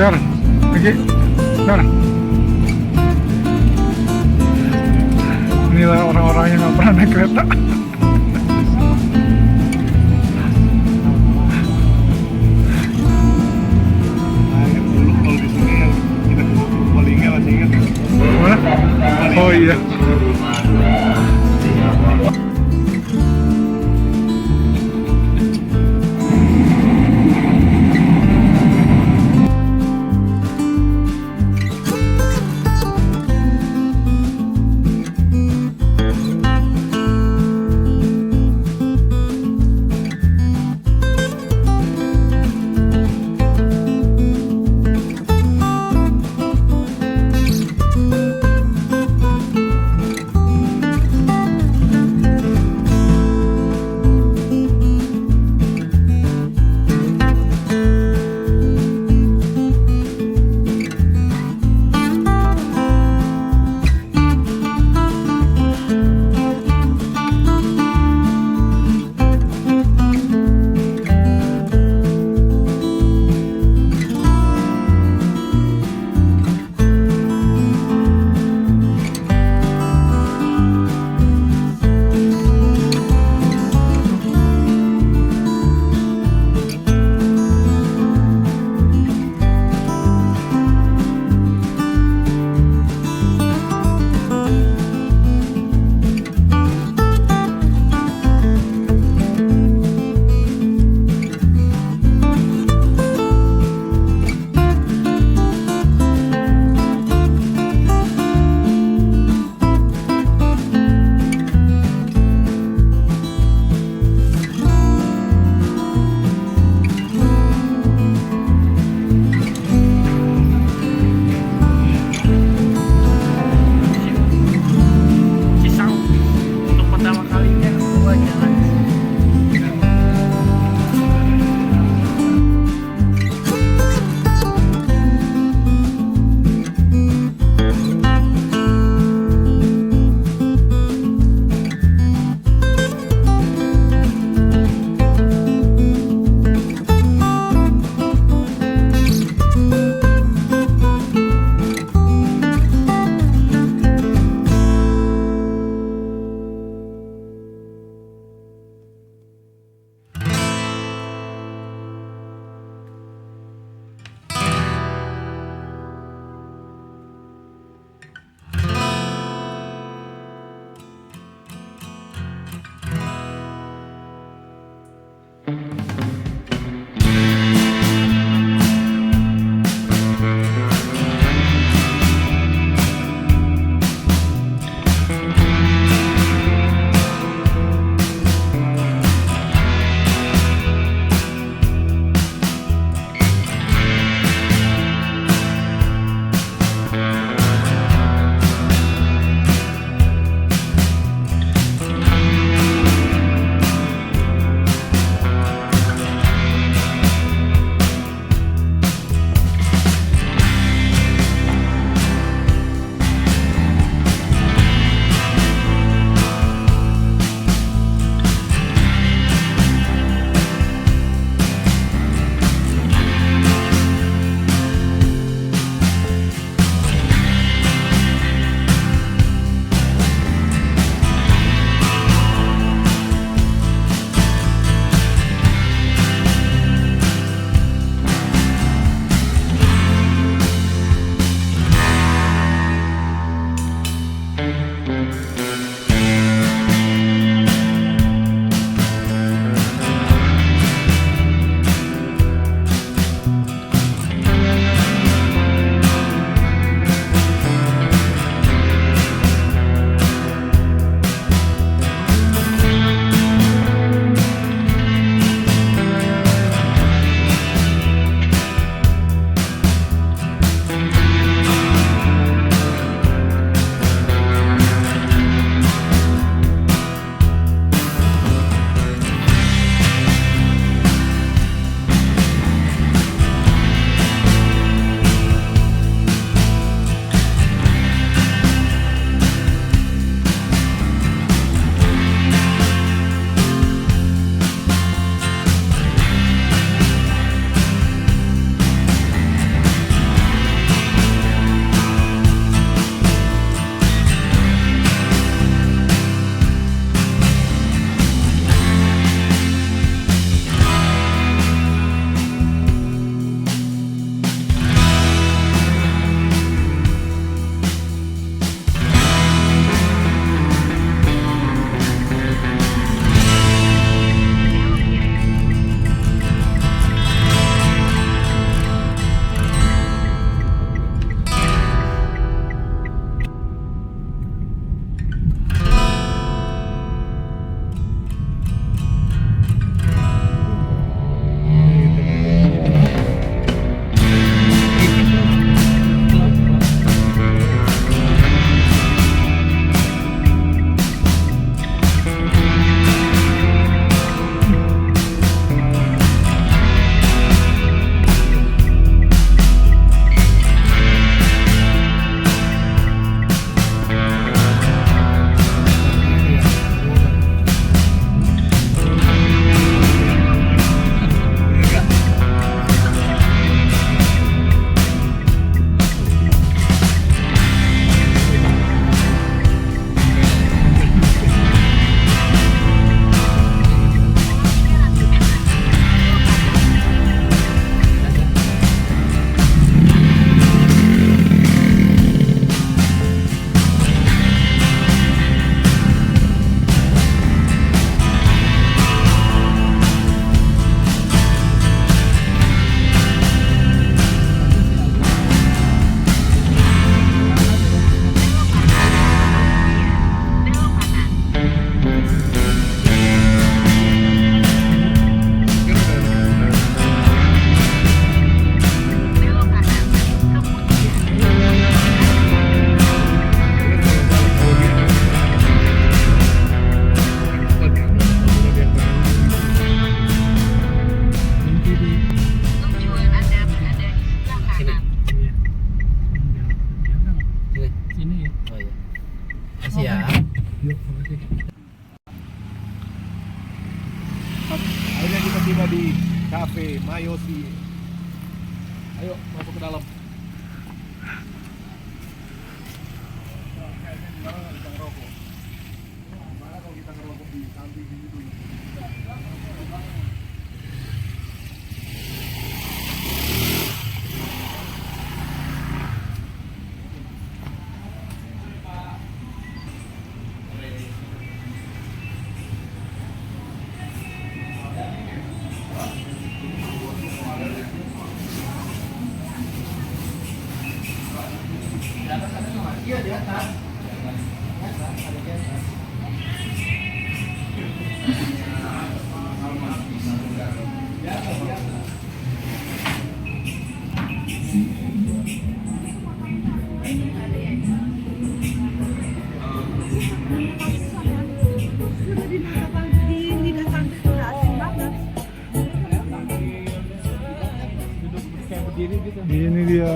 Dar, lagi, Dar. Inilah orang-orang yang nggak pernah naik kereta. Dulu kalau di sini yang kita ke Purbalingga masih ingat ya? Mana? Oh iya. Akhirnya kita tiba di Cafe Mayosi. Ayo masuk ke dalam. Sekarang kita ngerokok. Mana kalau kita ngerokok di samping sini dulu. Ini dia.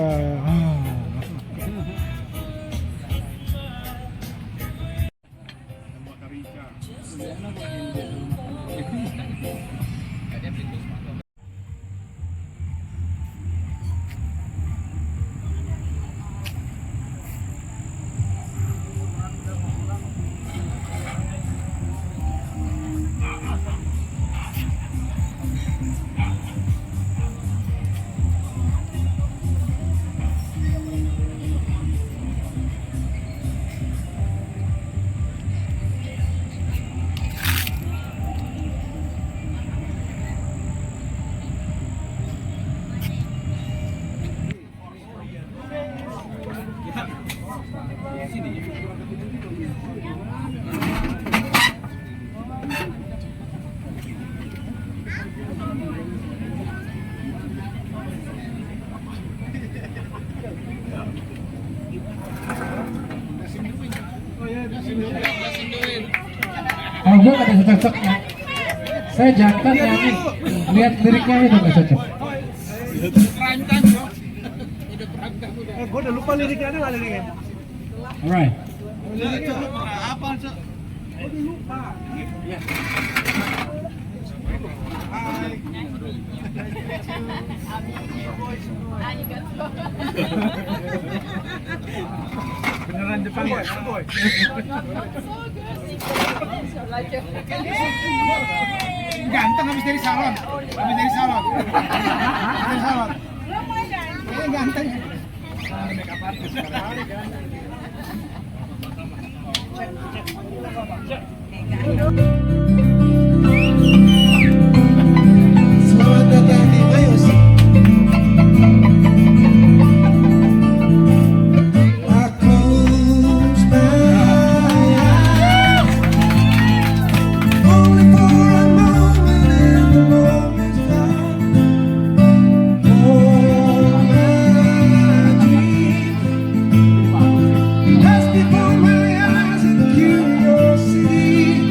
Kalau gue gak ada cocoknya, saya jantan nyanyi, lihat liriknya itu gak cocok. Gue udah lupa liriknya, ada nggak liriknya? Alright. Liriknya apa, Cok? Gue udah lupa. Beneran Jepang boy. Ganteng habis dari salon. Habis dari salon. Dari salon. Ganteng. Makeup artist Selamat datang di Mayosi. I close my eyes only for a moment, and the moment's gone. All my dreams pass before my eyes in curiosity.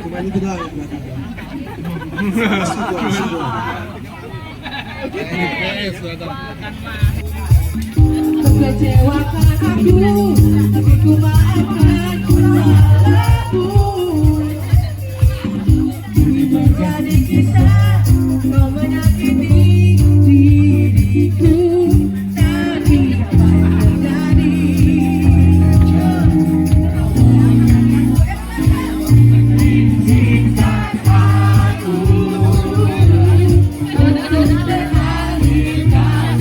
Kumain itu dah. Kecewakan aku, tapi ku maafkan salahku. Ini menjadi kisah kau menyakiti diriku. Tapi apa yang terjadi? Izinkan aku untuk teralihkan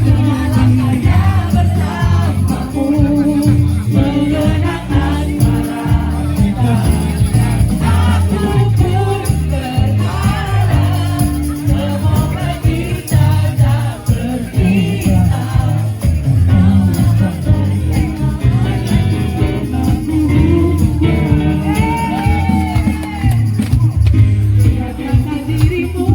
semalam saya bersamamu, mengenang asmara kita. Aku pun berharap semoga kita tak berpisah. Biarkan dirimu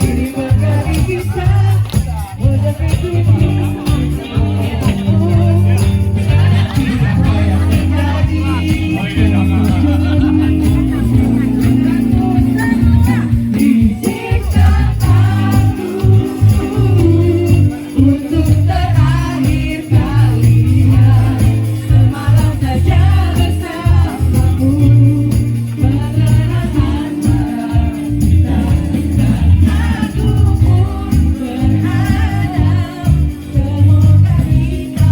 ini menjadi kisah izinkan aku untuk terakhir kalinya semalam saja bersamamu, mengenang asmara kita. Aku pun berharap semoga kita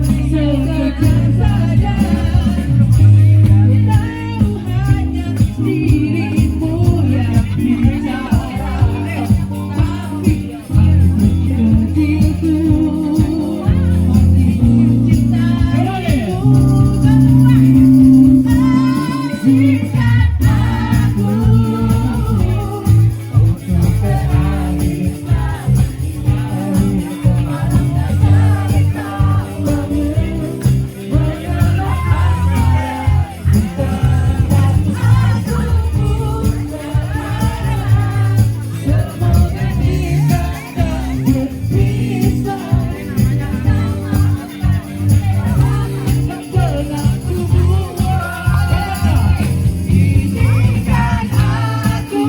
sekejap saja tahu hanya dirimu yang bicara, tapi hatiku masih mencintaimu. Izinkan aku untuk terakhir semoga kita tak berpisah. Tak pernah ku buat. Izinkan aku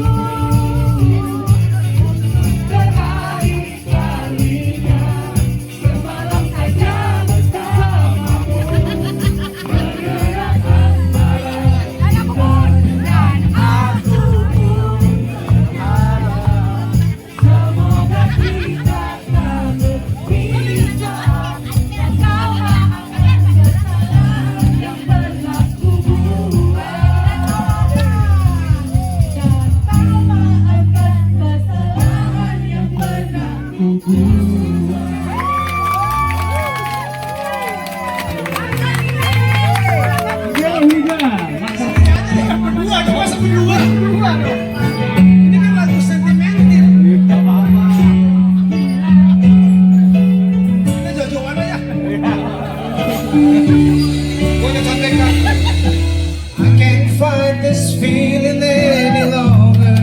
untuk terakhir kalinya semalam saja bersamamu, mengenang asmara kita. Dan aku pun berharap semoga kita tak berpisah. Kau maafkan kesalahan yang pernah ku buat, dan kau maafkan kesalahan yang pernah ku buat. Berdua dong, masa berdua? Berdua dong. Ini kan lagu sentimental. Kita jojoan aja. Gua udah cantik kan? I can't fight this feeling any longer.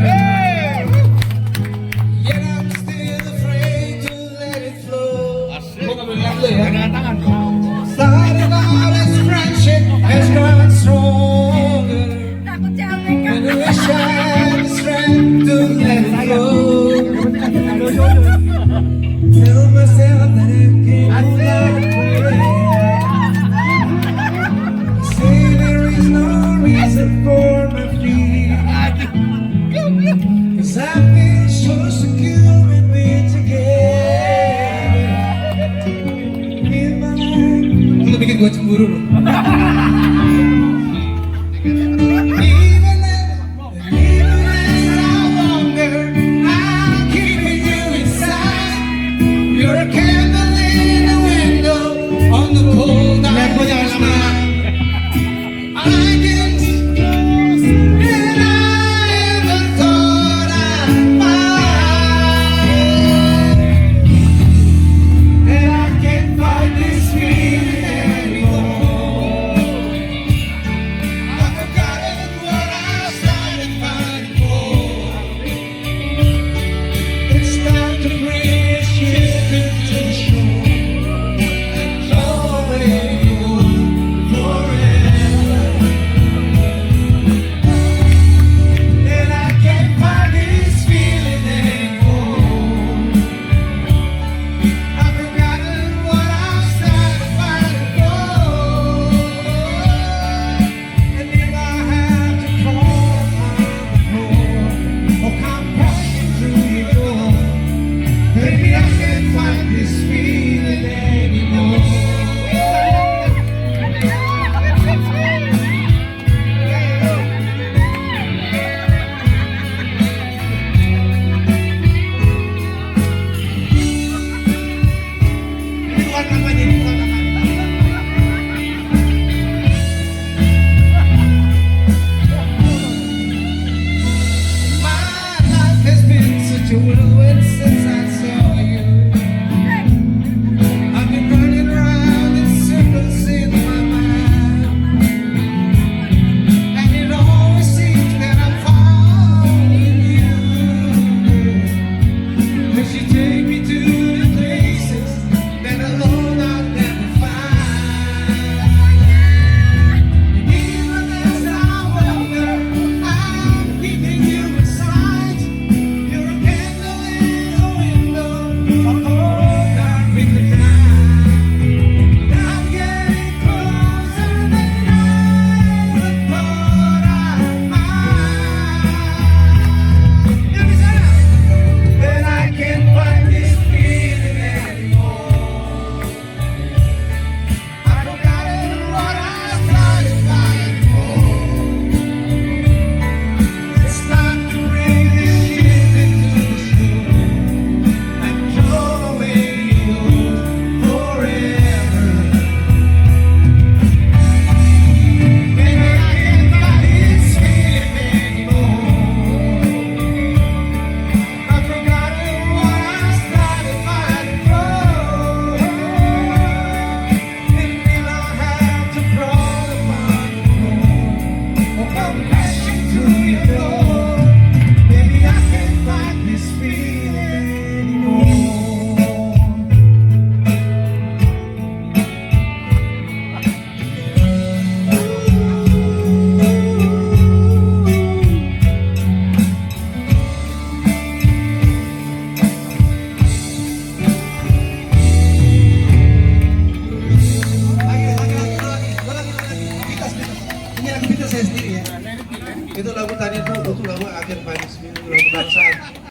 Yet I'm still afraid to let it flow. Gua nggak boleh lihat lu ya. Dengan tangan dong. Started out as friendship has grown stronger. And I wish I had the strength to let it go. Tell myself that I can't fly. Say there is no reason for my fear. 'Cause I feel so secure when we're together. In my life. Lu bikin gua cemburu loh. Even as I wonder, I'm keeping you inside. You're a candle bukan kampanye.